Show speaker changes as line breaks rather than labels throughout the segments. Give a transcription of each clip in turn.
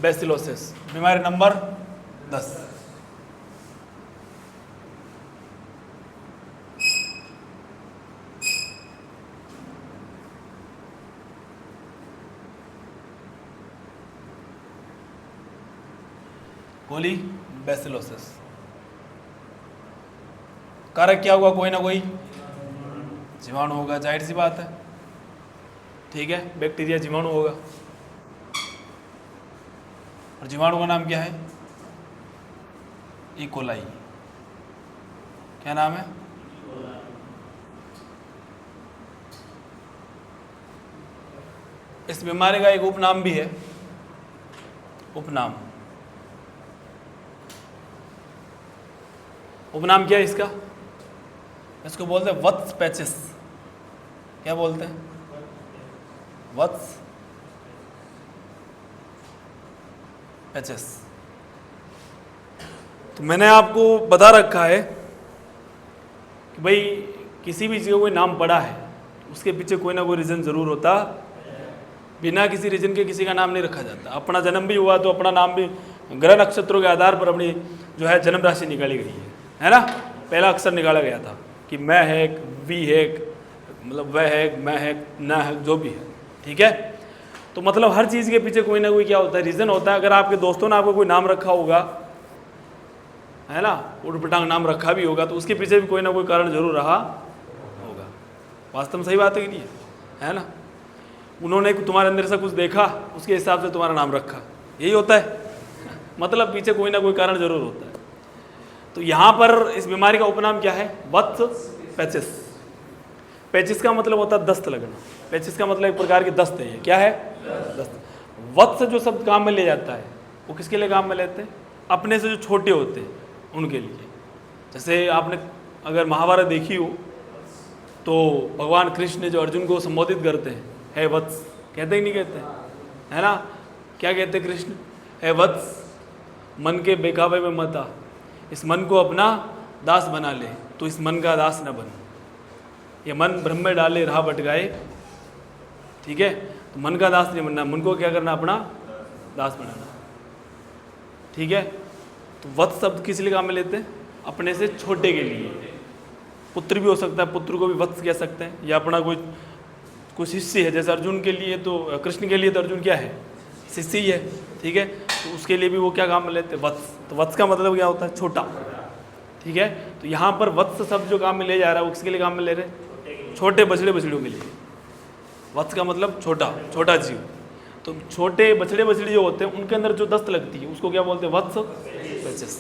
बेसिलोसिस, बीमारी नंबर 10। कोली बेसिलोसिस, कारक क्या होगा? कोई ना कोई जीवाणु होगा, जाहिर सी बात है, ठीक है। बैक्टीरिया जीवाणु होगा, और जीवाणु का नाम क्या है? E coli. क्या नाम है? इस बीमारी का एक उपनाम भी है, उपनाम। उपनाम क्या है इसका? इसको बोलते हैं वत्स पैचिस। क्या बोलते हैं? वत्स पैचिस। तो मैंने आपको बता रखा है कि भाई किसी भी चीज़ का कोई नाम पड़ा है उसके पीछे कोई ना कोई रीज़न ज़रूर होता, बिना किसी रीज़न के किसी का नाम नहीं रखा जाता। अपना जन्म भी हुआ तो अपना नाम भी ग्रह नक्षत्रों के आधार पर अपनी जो है जन्म राशि निकाली गई है ना। पहला अक्षर निकाला गया था कि मैं है, वी है, मतलब वह है, मैं है, न है, जो भी है, ठीक है। तो मतलब हर चीज़ के पीछे कोई ना कोई क्या होता है? रीज़न होता है। अगर आपके दोस्तों ने आपको कोई नाम रखा होगा, है ना, उटपटांग नाम रखा भी होगा, तो उसके पीछे भी कोई ना कोई कारण जरूर रहा होगा। वास्तव में सही बात है कि नहीं है ना? उन्होंने तुम्हारे अंदर से कुछ देखा, उसके हिसाब से तुम्हारा नाम रखा, यही होता है। मतलब पीछे कोई ना कोई कारण जरूर होता है। तो यहाँ पर इस बीमारी का उपनाम क्या है? वत्स पैचिस। पैचिस का मतलब होता है दस्त लगना। पैचिस का मतलब एक प्रकार की दस्त है। ये क्या है? दस्त। वत्स जो शब्द काम में ले जाता है वो किसके लिए काम में लेते हैं? अपने से जो छोटे होते हैं उनके लिए। जैसे आपने अगर महाभारत देखी हो तो भगवान कृष्ण जो अर्जुन को संबोधित करते हैं, है वत्स, कहते ही नहीं कहते, है ना? क्या कहते हैं कृष्ण? है वत्स, मन के बेकाबे में मत आ, इस मन को अपना दास बना ले, तो इस मन का दास न बन। ये मन ब्रह्म में डाले राह भटकाए, ठीक है। तो मन का दास नहीं बनना, मन को क्या करना? अपना दास बनाना, ठीक है। तो वत्स शब्द किस लिए काम में लेते हैं? अपने से छोटे के लिए। पुत्र भी हो सकता है, पुत्र को भी वत्स कह सकते हैं, या अपना कोई शिष्य है, जैसे अर्जुन के लिए तो कृष्ण के लिए तो अर्जुन क्या है? शिष्य ही है, ठीक है। तो उसके लिए भी वो क्या काम में लेते हैं? वत्स। तो वत्स का मतलब क्या होता है? छोटा, ठीक है। तो यहाँ पर वत्स शब्द जो काम में ले जा रहा है वो किसके लिए काम में ले रहे हैं? छोटे बछड़े बछड़ियों के लिए। वत्स का मतलब छोटा, छोटा जीव। तो छोटे बछड़े बछड़ी जो होते हैं उनके अंदर जो दस्त लगती है उसको क्या बोलते हैं? वत्स पैचिस।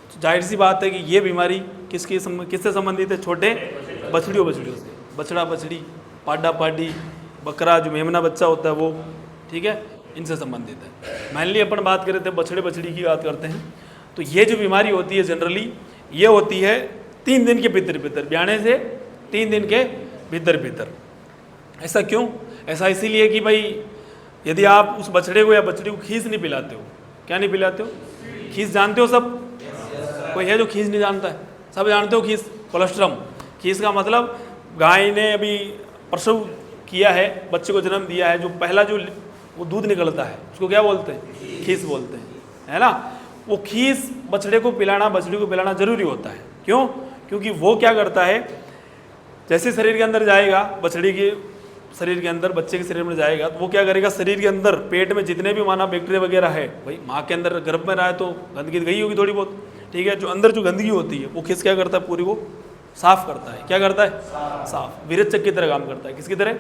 तो जाहिर सी बात है कि ये बीमारी किससे संबंधित है? छोटे बछड़ियों से। बछड़ा बछड़ी, पाडा पाडी, बकरा जो मेमना बच्चा होता है वो, ठीक है, इनसे संबंधित है। मेनली अपन बात कर रहे थे बछड़े बछड़ी की बात करते हैं। तो ये जो बीमारी होती है जनरली ये होती है 3 दिन के भीतर, ब्याने से 3 दिन के भीतर। ऐसा क्यों? ऐसा इसीलिए कि भाई यदि आप उस बछड़े को या बछड़ी को खीस नहीं पिलाते हो। क्या नहीं पिलाते हो? खीस जानते हो सब? कोई है जो खीस नहीं जानता है? सब जानते हो खीस? कोलेस्ट्रम। खीस का मतलब गाय ने अभी प्रसव किया है, बच्चे को जन्म दिया है, जो पहला जो वो दूध निकलता है उसको क्या बोलते हैं? खीस बोलते हैं, है ना। वो खीस बछड़े को पिलाना, बछड़ी को पिलाना जरूरी होता है। क्यों? क्योंकि वो क्या करता है, जैसे शरीर के अंदर जाएगा, बछड़ी के शरीर के अंदर, बच्चे के शरीर में जाएगा, तो वो क्या करेगा? शरीर के अंदर पेट में जितने भी माना बैक्टीरिया वगैरह है, भाई माँ के अंदर गर्भ में रहा है तो गंदगी गई होगी थोड़ी बहुत, ठीक है। जो अंदर जो गंदगी होती है वो खीस क्या करता है? पूरी वो साफ करता है। क्या करता है? साफ। विरेचक की तरह काम करता है। किसकी तरह?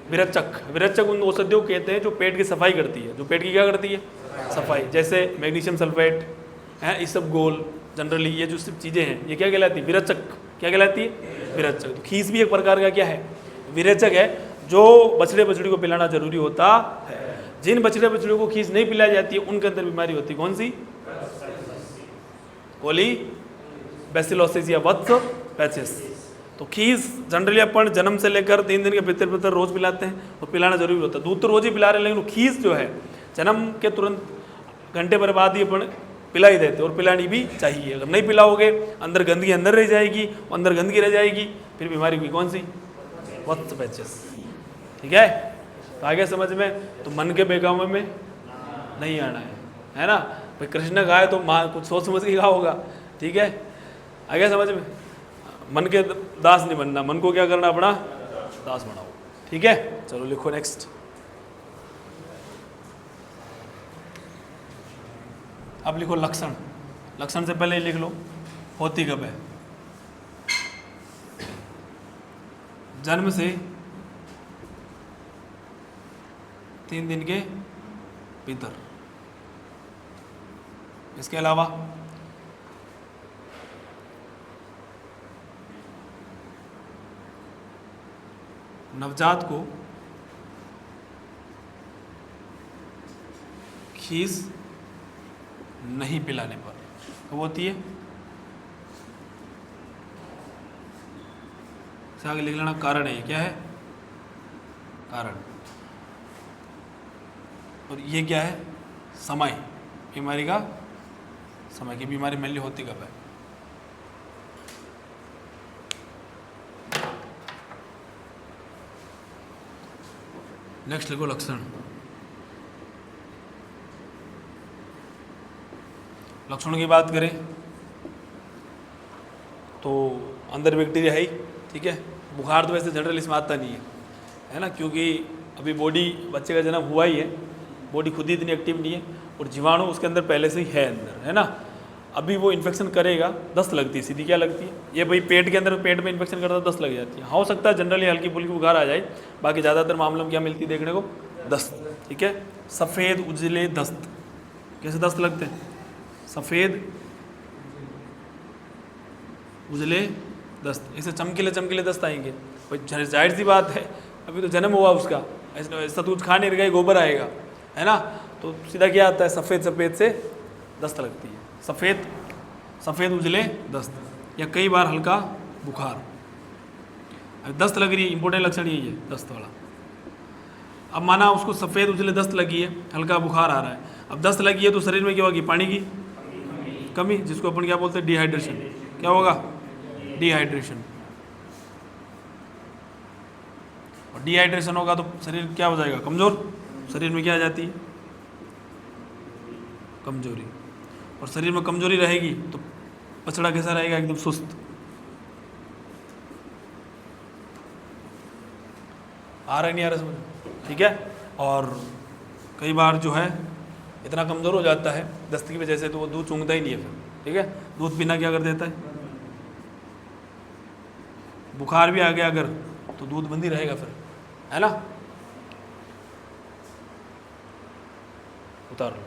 विरेचक। विरेचक उन औषधियों को कहते हैं जो पेट की सफाई करती है, जो पेट की क्या करती है? सफाई। जैसे मैग्नीशियम सल्फेट है, इसबगोल, जनरली ये जो सब चीज़ें हैं ये क्या कहलाती है? विरेचक। क्या कहलाती है? विरेचक। तो खीस भी एक प्रकार का क्या है? विरेचक है, जो बछड़े बछड़ी को पिलाना जरूरी होता है। जिन बछड़े बछड़ियों को खीस नहीं पिलाई जाती है उनके अंदर बीमारी होती है। कौन सी? कोली बेसिलोसिस या वत्स पैचिस। तो खीस जनरली अपन जन्म से लेकर 3 दिन के भीतर रोज पिलाते हैं, और पिलाना जरूरी होता है। दूध तो रोज ही पिला रहे हैं, लेकिन खीस जो है जन्म के तुरंत घंटे भर बाद ही अपन पिला ही देते, और पिलानी भी चाहिए। अगर नहीं पिलाओगे अंदर गंदगी अंदर रह जाएगी, अंदर गंदगी रह जाएगी, फिर बीमारी हुई कौन सी? वत्स पैचिस, ठीक है। तो आगे समझ में? तो मन के बेकाबू में नहीं आना है ना। भाई कृष्ण खाए तो माँ कुछ सोच समझ के कहा होगा, ठीक है, आ गया समझ में। मन के दास नहीं बनना, मन को क्या करना, अपना दास बनाओ, ठीक है। चलो लिखो नेक्स्ट। अब लिखो लक्षण। लक्षण से पहले लिख लो होती कब है। जन्म से 3 दिन के भीतर। इसके अलावा नवजात को खीस नहीं पिलाने पर वो होती है, से आगे लिख लेना कारण है। ये क्या है, कारण। और ये क्या है, समय, बीमारी का समय की बीमारी मेनली होती कब है। नेक्स्ट लिखो लक्षण। लक्षणों की बात करें तो अंदर बैक्टीरिया है ही, ठीक है। बुखार तो वैसे जनरल इसमें आता नहीं है ना, क्योंकि अभी बॉडी, बच्चे का जन्म हुआ ही है, बॉडी खुद ही इतनी एक्टिव नहीं है, और जीवाणु उसके अंदर पहले से ही है अंदर, है ना। अभी वो इन्फेक्शन करेगा, दस्त लगती है, सीधी क्या लगती है, ये भाई पेट के अंदर, पेट में इन्फेक्शन करता है दस्त लग जाती है। हो सकता है जनरली हल्की फुल्की बुखार आ जाए, बाकी ज़्यादातर मामलों में क्या मिलती है देखने को, दस्त, ठीक है। सफ़ेद उजले दस्त, कैसे दस्त लगते हैं, सफ़ेद उजले दस्त, ऐसे चमकीले चमकीले दस्त आएंगे। भाई जाहिर सी बात है, अभी तो जन्म हुआ उसका, ऐसा सतूज खा नहीं रहा, गोबर आएगा, है ना, तो सीधा क्या आता है, सफ़ेद सफ़ेद से दस्त लगती है, सफ़ेद सफ़ेद उजले दस्त, या कई बार हल्का बुखार। अब दस्त लग रही है, इंपॉर्टेंट लक्षण यही है दस्त वाला। अब माना उसको सफ़ेद उजले दस्त लगी है, हल्का बुखार आ रहा है, अब दस्त लगी है तो शरीर में क्या होगी, पानी की कमी, जिसको अपन क्या बोलते हैं, डिहाइड्रेशन। क्या होगा, डिहाइड्रेशन। और डिहाइड्रेशन होगा तो शरीर क्या हो जाएगा, कमज़ोर, शरीर में क्या आ जाती है, कमजोरी। और शरीर में कमजोरी रहेगी तो पचड़ा कैसा रहेगा, एकदम सुस्त। आ रहा नहीं आ रहा समझ, ठीक है। और कई बार जो है इतना कमज़ोर हो जाता है दस्त की वजह से, तो वो दूध चूंघता ही नहीं है फिर, ठीक है। दूध पीना क्या कर देता है, बुखार भी आ गया अगर तो दूध बंद ही रहेगा फिर, है ना। उतार लो।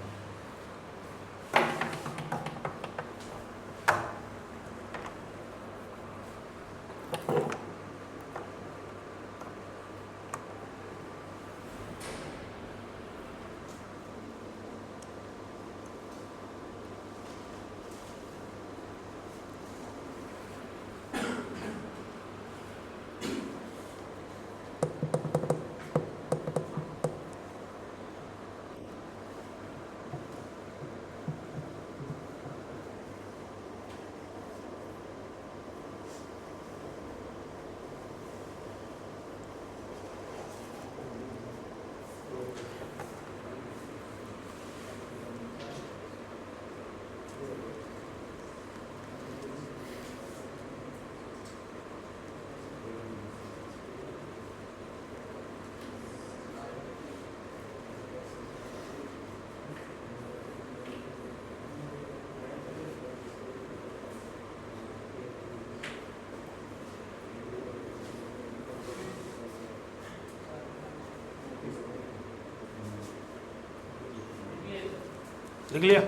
लिख लिया,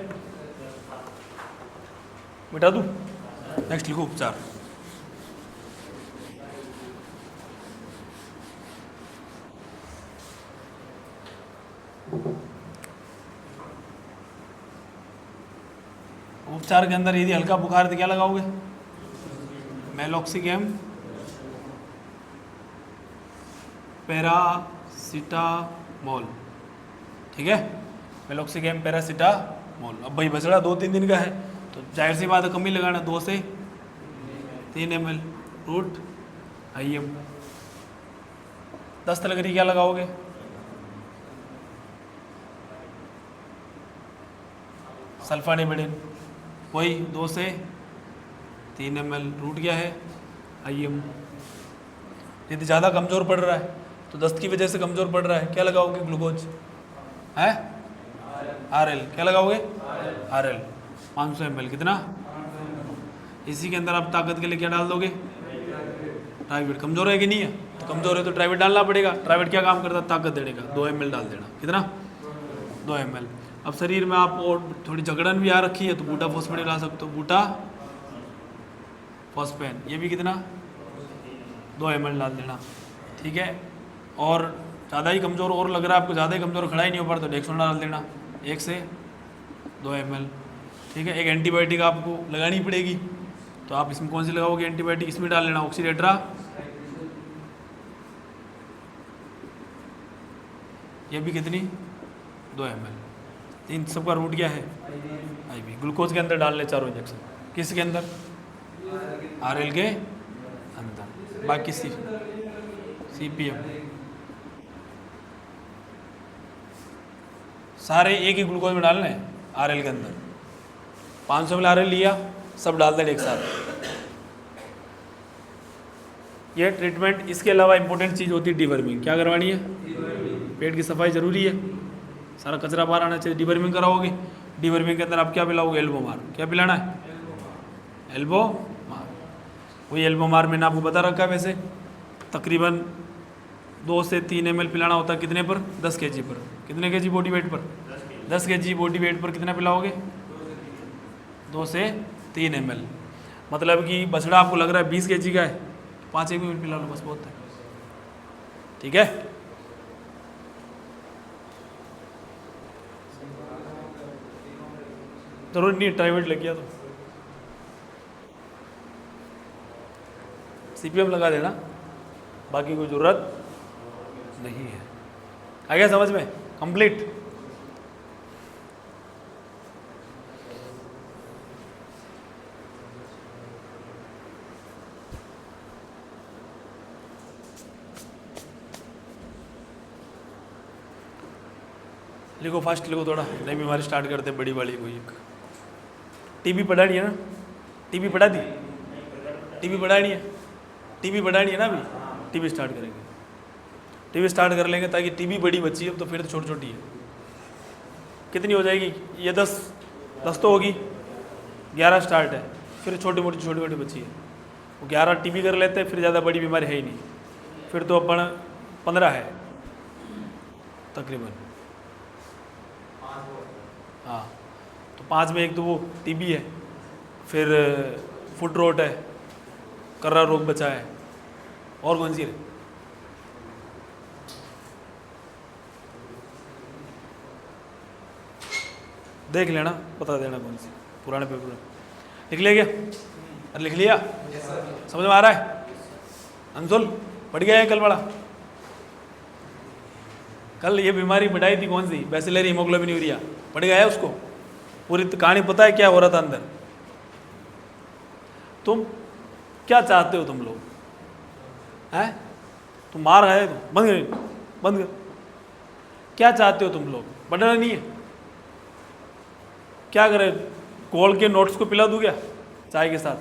मिटा दूँ। नेक्स्ट लिखो उपचार। उपचार के अंदर यदि हल्का बुखार है तो क्या लगाओगे, मेलोक्सिगेम पैरासीटामोल, ठीक है, मेलोक्सिगेम पैरासीटामोल। अब भाई बचड़ा 2-3 दिन का है तो जाहिर सी बात है कम ही लगाना, 2 से 3 ml रूट IM। दस्त लग रही क्या लगाओगे, सल्फानिबिडिन वही 2 से 3 ml। रूट क्या है? IM। यदि ज़्यादा कमज़ोर पड़ रहा है तो दस्त की वजह से कमज़ोर पड़ रहा है, क्या लगाओगे? ग्लूकोज है RL। क्या लगाओगे? RL 500 ml। कितना? इसी के अंदर आप ताकत के लिए क्या डाल दोगे? ट्राइवेट। कमज़ोर है कि नहीं है? तो कमज़ोर है तो ट्राइवेट डालना पड़ेगा। ट्राइवेट क्या काम करता है? ताकत देने का। 2 ml डाल देना। कितना? 2 ml। अब शरीर में आप और थोड़ी जकड़न भी आ रखी है तो बूटा फॉस्फेट डाल सकते हो, बूटा फॉस्फेन। ये भी कितना? 2 ml डाल देना। ठीक है। और ज़्यादा ही कमज़ोर और लग रहा है आपको, ज़्यादा ही कमज़ोर खड़ा ही नहीं हो पा रहा तो डेक्सोना डाल देना 1 से 2 ml। ठीक है। एक एंटीबायोटिक आपको लगानी पड़ेगी तो आप इसमें कौन सी लगाओगे एंटीबायोटिक? इसमें डाल लेना ऑक्सीडेट्रा। ये भी कितनी? 2 ml। इन सबका रूट क्या है? IV। ग्लूकोज के अंदर डालने चारों इंजेक्शन। किसके अंदर? RL के अंदर। बाकी CPM सारे एक ही ग्लूकोज में डालने हैं RL के अंदर। 500 ml RL लिया, सब डाल देना एक साथ। ये ट्रीटमेंट। इसके अलावा इंपॉर्टेंट चीज़ होती है डिवर्मिंग। क्या करवानी है? पेट की सफाई ज़रूरी है, सारा कचरा बाहर आना चाहिए। डिवर्मिंग कराओगे। डिवर्मिंग के अंदर आप क्या पिलाओगे? एल्बोमार। क्या पिलाना है? एल्बोमार। वही एल्बोमार मैंने आपको बता रखा है। वैसे तकरीबन 2 से 3 ml पिलाना होता है। कितने पर? 10 kg पर। कितने kg बॉडी वेट पर? 10 kg बॉडी वेट पर कितना पिलाओगे? 2 से 3 ml। मतलब कि बछड़ा आपको लग रहा है 20 kg का है, 5 ml पिला लो, बस बहुत है। ठीक है। जरूर नहीं ट्राइवेट लग गया तो CPM लगा देना, बाकी कोई ज़रूरत नहीं है। आ गया समझ में? कंप्लीट। लिखो फास्ट लिखो थोड़ा, नई बीमारी स्टार्ट करते बड़ी वाली कोई एक। टीबी पढ़ानी है ना? टीबी पढ़ा दी? टीबी पढ़ानी है? टीबी पढ़ानी है ना? अभी टीबी स्टार्ट करेंगे। टीबी स्टार्ट कर लेंगे ताकि टीबी बड़ी बच्ची है तो फिर तो छोटी छोटी है। कितनी हो जाएगी ये? 10 तो होगी। 11 स्टार्ट है, फिर छोटी मोटी बच्ची है। वो 11 टीबी कर लेते हैं, फिर ज़्यादा बड़ी बीमारी है ही नहीं। फिर तो अपन 15 है तकरीबन। हाँ, तो 5 में एक तो वो टीबी है, फिर फुट रोट है, कर्रा रोग बचा है, और कौन सी है? देख लेना, बता देना कौन सी, पुराने पेपर में लिख लिया क्या? अरे लिख लिया? समझ में आ रहा है? अंशुल पढ़ गया है कल बड़ा? कल ये बीमारी बढ़ाई थी कौन सी? Bacillary haemoglobinuria. पढ़ गया है उसको? पूरी कहानी पता है क्या हो रहा था अंदर? तुम क्या चाहते हो तुम लोग? हैं? तुम मार गए तो बंद कर। क्या चाहते हो तुम लोग? पढ़ना नहीं है? क्या करें? कॉल के नोट्स को पिला दूं क्या चाय के साथ?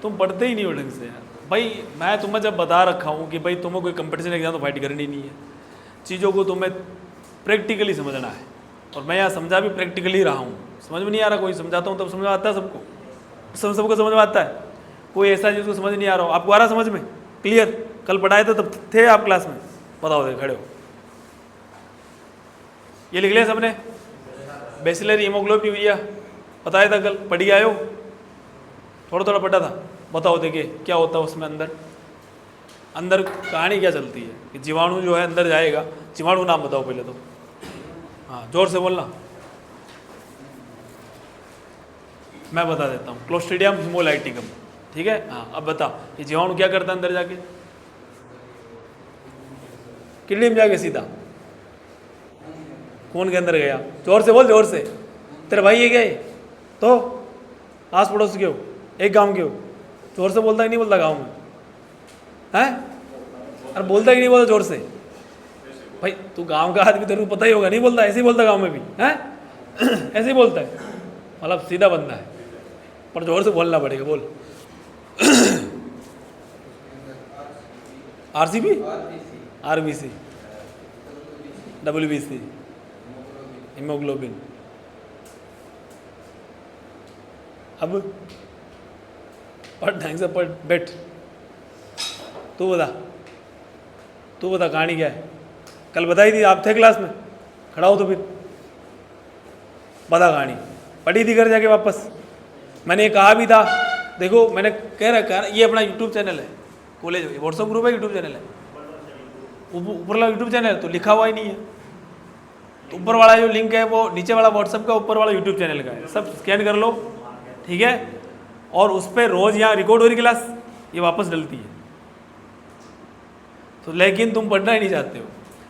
तुम पढ़ते ही नहीं हो ढंग से यार। भाई मैं तुम्हें जब बता रखा हूँ कि भाई तुम्हें कोई कंपटीशन एग्जाम तो फाइट करनी नहीं है, चीज़ों को तुम्हें प्रैक्टिकली समझना है। और मैं यहाँ समझा भी प्रैक्टिकली रहा हूँ। समझ में नहीं आ रहा कोई समझाता हूँ तब समझ में आता है सबको? सबको समझ में आता है? कोई ऐसा चीज़ को समझ नहीं आ रहा हो? आपको आ रहा समझ में? क्लियर? कल पढ़ाए थे तब थे आप क्लास में? बताओ दे खड़े हो। ये लिख लिया सबने? बैसिलरी हीमोग्लोबिनूरिया बताया था कल, पढ़ के आए हो? थोड़ा पढ़ा था। बताओ देखिए क्या होता है उसमें अंदर कहानी क्या चलती है कि जीवाणु जो है अंदर जाएगा। जीवाणु नाम बताओ पहले तो। हाँ जोर से बोलना। मैं बता देता हूँ, क्लोस्ट्रीडियम हिमोलाइटिकम। ठीक है? हाँ अब बता, ये जीवाणु क्या करता है अंदर जाके? किडनी में जाके सीधा खून के अंदर गया। जोर से बोल, जोर से। तेरे भाई है क्या ये? तो आस पड़ोस के हो, एक गांव के हो, जोर से बोलता ही नहीं बोलता गांव में? हैं? अरे बोलता ही नहीं बोलता जोर से? भाई तू गांव का आदमी, तेरे को पता ही होगा, नहीं बोलता, ऐसे ही बोलता गांव में भी है ऐसे ही बोलता है, मतलब सीधा बंदा है, पर जोर से बोलना पड़ेगा। बोल RCB, RBC, WBC, हीमोग्लोबिन। अब पढ़ ढंग से पढ़, बैठ। तू बता कहानी क्या है? कल बताई थी, आप थे क्लास में, खड़ा हो तो फिर बता कहानी। पढ़ी थी घर जाके वापस? मैंने कहा भी था, देखो मैंने कह रखा है, ये अपना यूट्यूब चैनल है, कॉलेज व्हाट्सअप ग्रुप है, यूट्यूब चैनल है, ऊपर वाला यूट्यूब चैनल है तो लिखा हुआ ही नहीं है, तो ऊपर वाला जो लिंक है वो नीचे वाला व्हाट्सअप का, ऊपर वाला यूट्यूब चैनल का है, सब स्कैन कर लो, ठीक है। और उस पर रोज़ यहाँ रिकॉर्ड हो रही क्लास, ये वापस डलती है। तो लेकिन तुम पढ़ना ही नहीं चाहते हो,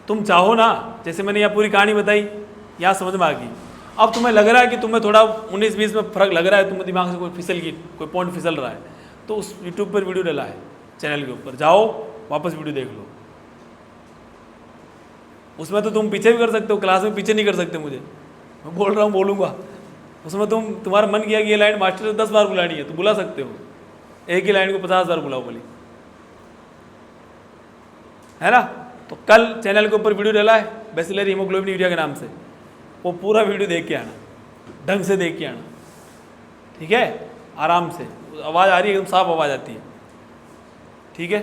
तुम चाहो ना, जैसे मैंने यहाँ पूरी कहानी बताई, यहाँ समझ में आ गई। अब तुम्हें लग रहा है कि तुम्हें थोड़ा 19-20 में फ़र्क लग रहा है, तुम्हें दिमाग से कोई पॉइंट फिसल रहा है, तो उस यूट्यूब पर वीडियो डला है चैनल के ऊपर, जाओ वापस वीडियो देख लो। उसमें तो तुम पीछे भी कर सकते हो, क्लास में पीछे नहीं कर सकते, मुझे मैं बोल रहा हूँ, बोलूँगा। उसमें तुम्हारा मन किया कि ये लाइन मास्टर से 10 बार बुलानी है तो बुला सकते हो, एक ही लाइन को 50 बार बुलाओ बोली, है ना। तो कल चैनल के ऊपर वीडियो डला है बैसिलरी हीमोग्लोबिन यूरिया के नाम से, वो पूरा वीडियो देख के आना, ढंग से देख के आना, ठीक है, आराम से। आवाज़ आ रही है, एकदम साफ आवाज़ आती है, ठीक है।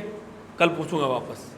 कल पूछूंगा वापस।